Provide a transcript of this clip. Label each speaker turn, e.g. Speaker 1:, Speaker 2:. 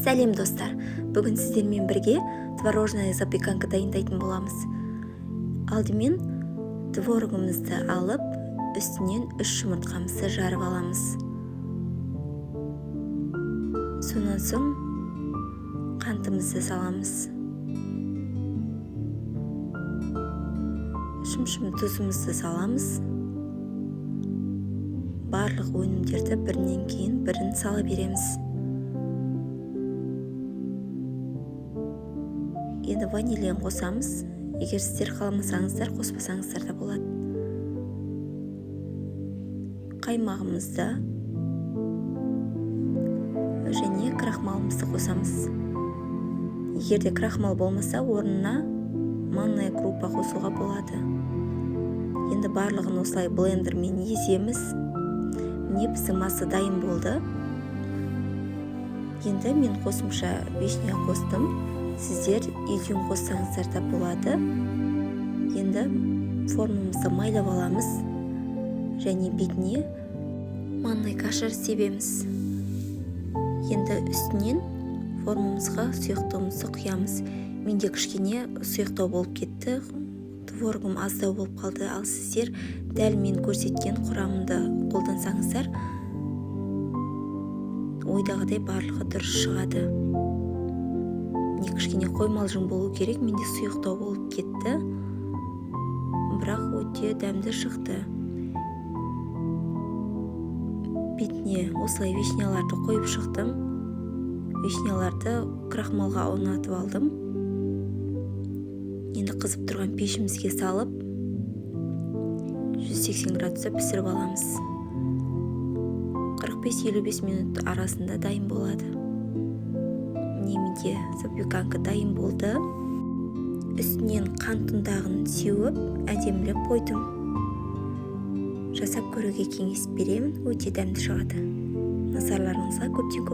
Speaker 1: Сәлем достар, бүгін сіздермен бірге творожная запеканка дайындайтын боламыз. Алдымен творогымызды алып, үстінен 3 жұмыртқамызды жарып аламыз. Сонан соң қантымызды саламыз. Шым-шым тұзымызды саламыз. Барлық өнімдерді бірінен кейін бірін сала береміз. Енді ванилиян қосамыз. Егер сіздер қаламасаңыздар, қоспасаңыздар да болады. Қаймағымызды және крахмалымызды қосамыз. Егер де крахмал болмаса, орнына манная крупа қосуға болады. Енді барлығын осылай блендермен еземіз. Міне біздің маса дайын болды. Енді мен қосымша вишня қостым. Сіздер изюм қоссаңыздар да болады. Енді формамызды майлап аламыз және бетіне манный кашар себеміз. Енді үстінен формамызға сұйықтығымызды құямыз. Менде кішкене сұйықтау болып кетті. Творогым аздау болып қалды, ал сіздер дәл мен көрсеткен құрамында қолдансаңыздар, ойдағыдай барлығы дұрыс шығады. Міне кішкене қоймалжың болу керек, менде сұйықтау болып кетті, бірақ өте дәмді шықты. Бетіне осылай вишняларды қойып шықтым. Вишняларды крахмалға орнатып алдым. Енді қызып тұрған пешімізге салып 180 градуста пісіріп аламыз. 45-55 минут арасында дайын болады. Менде запеканка дайын болды. Үстінен қант ұнтағын сеуіп, әдемілеп қойдым. Жасап көруге кеңес беремін, өте дәмді шығады. Назарларыңызға көптен көп